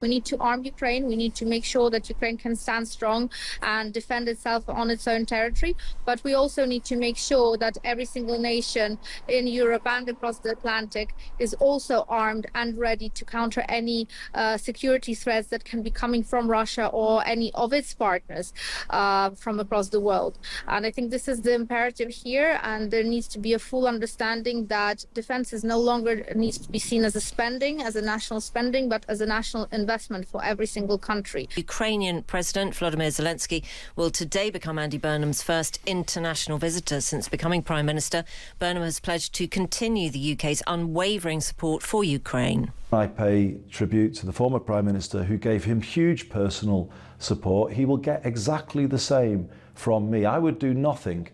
We need to arm Ukraine. We need to make sure that Ukraine can stand strong and defend itself on its own territory. But we also need to make sure that every single nation in Europe and across the Atlantic is also armed and ready to counter any security threats that can be coming from Russia or any of its partners from across the world. And I think this is the imperative here, and there needs to be a full understanding that defense is no longer needs to be seen as a spending, as a national spending, but as a national investment for every single country. Ukrainian President Volodymyr Zelensky will today become Andy Burnham's first international visitor since becoming Prime Minister. Burnham has pledged to continue the UK's unwavering support for Ukraine. I pay tribute to the former Prime Minister who gave him huge personal support. He will get exactly the same from me. I would do nothing,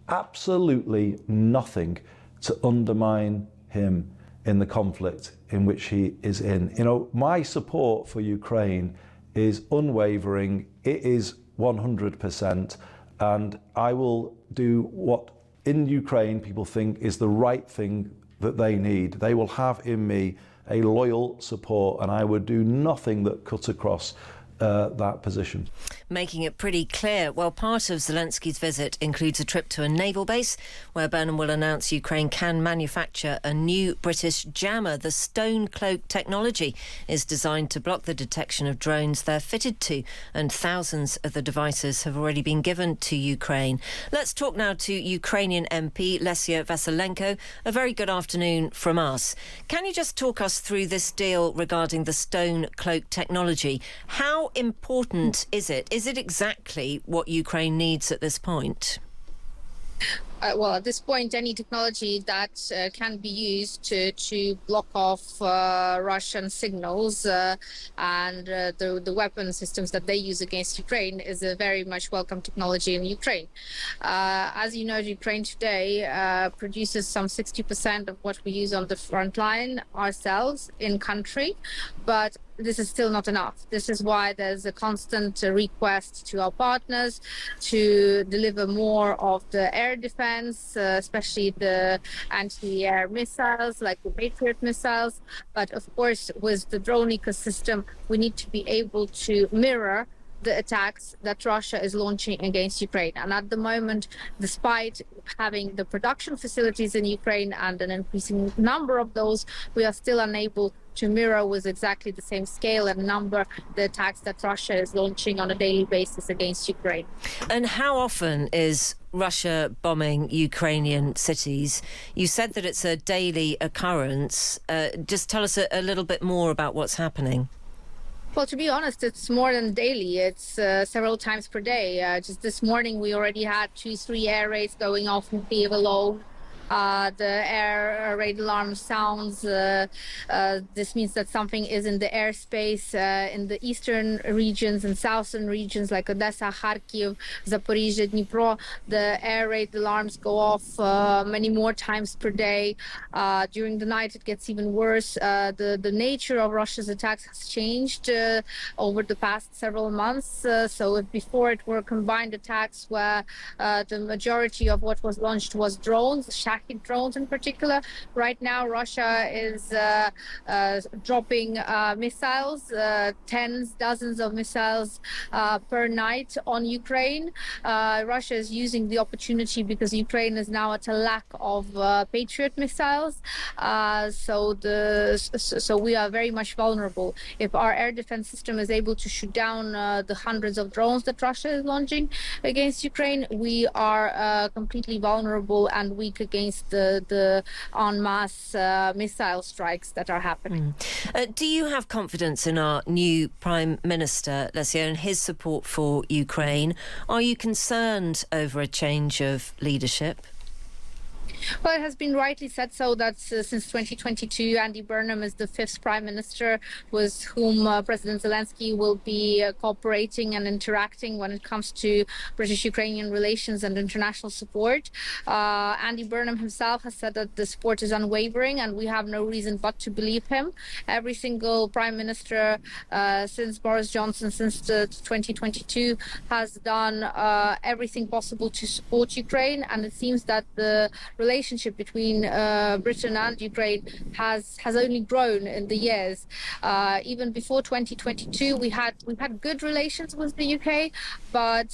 absolutely nothing, to undermine him in the conflict in which he is in. You know, my support for Ukraine is unwavering. It is 100%, and I will do what in Ukraine people think is the right thing that they need. They will have in me a loyal support, and I would do nothing that cuts across that position. Making it pretty clear. Well, part of Zelensky's visit includes a trip to a naval base where Burnham will announce Ukraine can manufacture a new British jammer. The stone cloak technology is designed to block the detection of drones they're fitted to, and thousands of the devices have already been given to Ukraine. Let's talk now to Ukrainian MP Lesia Vasylenko. A very good afternoon from us. Can you just talk us through this deal regarding the stone cloak technology? How important is it? Is it exactly what Ukraine needs at this point? Well, at this point, any technology that can be used to block off Russian signals and the weapon systems that they use against Ukraine is a very much welcome technology in Ukraine. As you know, Ukraine today produces some 60% of what we use on the front line ourselves in country, but this is still not enough. This is why there's a constant request to our partners to deliver more of the air defense, especially the anti-air missiles like the Patriot missiles. But of course, with the drone ecosystem, we need to be able to mirror the attacks that Russia is launching against Ukraine. And at the moment, despite having the production facilities in Ukraine and an increasing number of those, we are still unable to mirror with exactly the same scale and number the attacks that Russia is launching on a daily basis against Ukraine. And how often is Russia bombing Ukrainian cities? You said that it's a daily occurrence. Just tell us a little bit more about what's happening. Well, to be honest, it's more than daily. It's several times per day. Just this morning, we already had 2-3 air raids going off in Kyiv alone. The air raid alarm sounds. This means that something is in the airspace in the eastern regions and southern regions like Odessa, Kharkiv, Zaporizhzhia, Dnipro. The air raid alarms go off many more times per day. During the night, it gets even worse. The nature of Russia's attacks has changed over the past several months. So if before it were combined attacks where the majority of what was launched was drones, drones in particular. Right now, Russia is dropping missiles, tens, dozens of missiles per night on Ukraine. Russia is using the opportunity because Ukraine is now at a lack of Patriot missiles. So we are very much vulnerable. If our air defense system is able to shoot down the hundreds of drones that Russia is launching against Ukraine, we are completely vulnerable and weak against the en masse missile strikes that are happening. Do you have confidence in our new Prime Minister, Lesia, and his support for Ukraine? Are you concerned over a change of leadership? Well, it has been rightly said so that since 2022, Andy Burnham is the 5th Prime Minister with whom President Zelensky will be cooperating and interacting when it comes to British-Ukrainian relations and international support. Andy Burnham himself has said that the support is unwavering, and we have no reason but to believe him. Every single Prime Minister since Boris Johnson, since 2022, has done everything possible to support Ukraine, and it seems that the relationship between Britain and Ukraine has only grown in the years. Even before 2022, we had good relations with the UK, but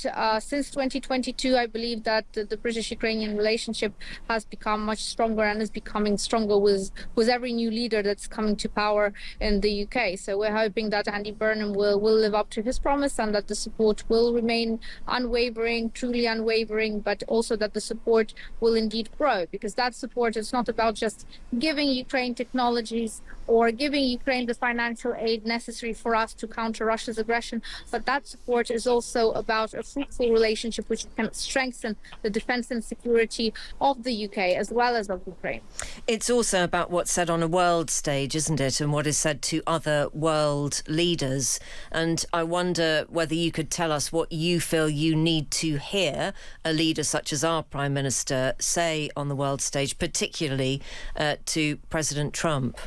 since 2022, I believe that the British-Ukrainian relationship has become much stronger and is becoming stronger with every new leader that's coming to power in the UK. So we're hoping that Andy Burnham will live up to his promise and that the support will remain unwavering, truly unwavering, but also that the support will indeed grow, because that support is not about just giving Ukraine technologies or giving Ukraine the financial aid necessary for us to counter Russia's aggression, but that support is also about a fruitful relationship which can strengthen the defense and security of the UK as well as of Ukraine. It's also about what's said on a world stage, isn't it, and what is said to other world leaders. And I wonder whether you could tell us what you feel you need to hear a leader such as our Prime Minister say on the world stage, particularly to President Trump.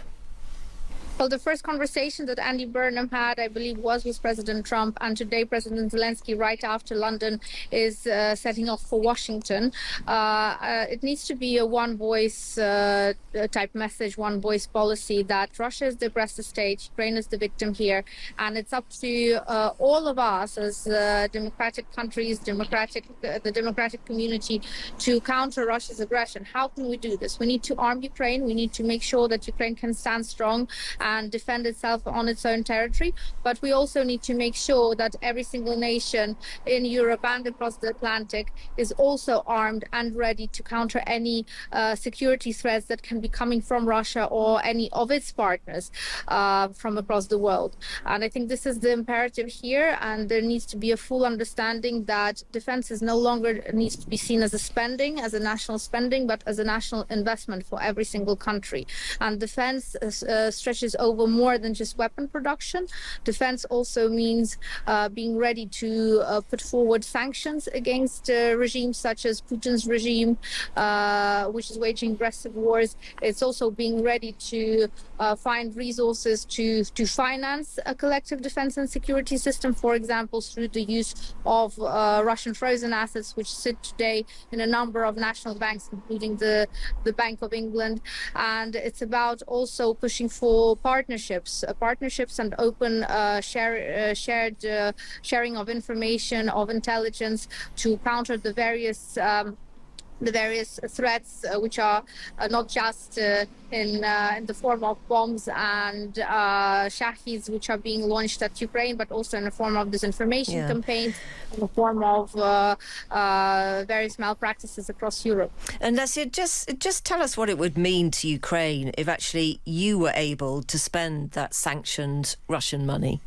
Well, the first conversation that Andy Burnham had, I believe, was with President Trump, and today President Zelensky, right after London, is setting off for Washington. It needs to be a one-voice type message, one-voice policy that Russia is the aggressor state, Ukraine is the victim here, and it's up to all of us as democratic countries, the democratic community, to counter Russia's aggression. How can we do this? We need to arm Ukraine. We need to make sure that Ukraine can stand strong and defend itself on its own territory. But we also need to make sure that every single nation in Europe and across the Atlantic is also armed and ready to counter any security threats that can be coming from Russia or any of its partners from across the world. And I think this is the imperative here, and there needs to be a full understanding that defense is no longer needs to be seen as a spending, as a national spending, but as a national investment for every single country. And defense stretches over more than just weapon production. Defense also means being ready to put forward sanctions against regimes such as Putin's regime, which is waging aggressive wars. It's also being ready to find resources to finance a collective defense and security system, for example, through the use of Russian frozen assets, which sit today in a number of national banks, including the Bank of England. And it's about also pushing for partnerships and open sharing of information, of intelligence, to counter the various threats, which are not just in the form of bombs and shahis, which are being launched at Ukraine, but also in the form of disinformation campaigns, in the form of various malpractices across Europe. And Lesia, just tell us what it would mean to Ukraine if actually you were able to spend that sanctioned Russian money.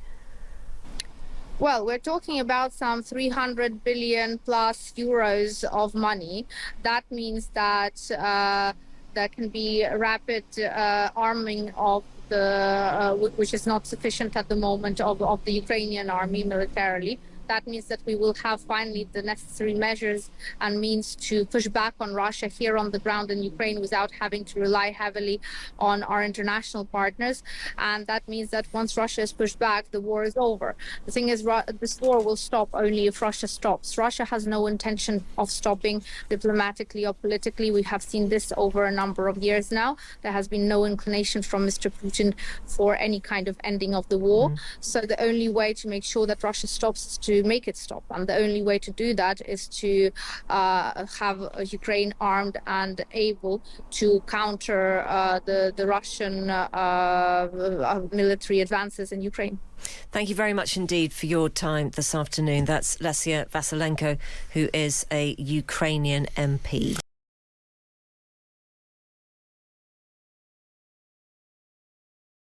Well, we're talking about some 300 billion plus euros of money. That means that there can be a rapid arming of which is not sufficient at the moment, of the Ukrainian army militarily. That means that we will have finally the necessary measures and means to push back on Russia here on the ground in Ukraine without having to rely heavily on our international partners. And that means that once Russia is pushed back, the war is over. The thing is, this war will stop only if Russia stops. Russia has no intention of stopping diplomatically or politically. We have seen this over a number of years now. There has been no inclination from Mr. Putin for any kind of ending of the war. So the only way to make sure that Russia stops is to make it stop, and the only way to do that is to have Ukraine armed and able to counter the Russian military advances in Ukraine. Thank you very much indeed for your time this afternoon. That's Lesia Vasylenko, who is a Ukrainian MP.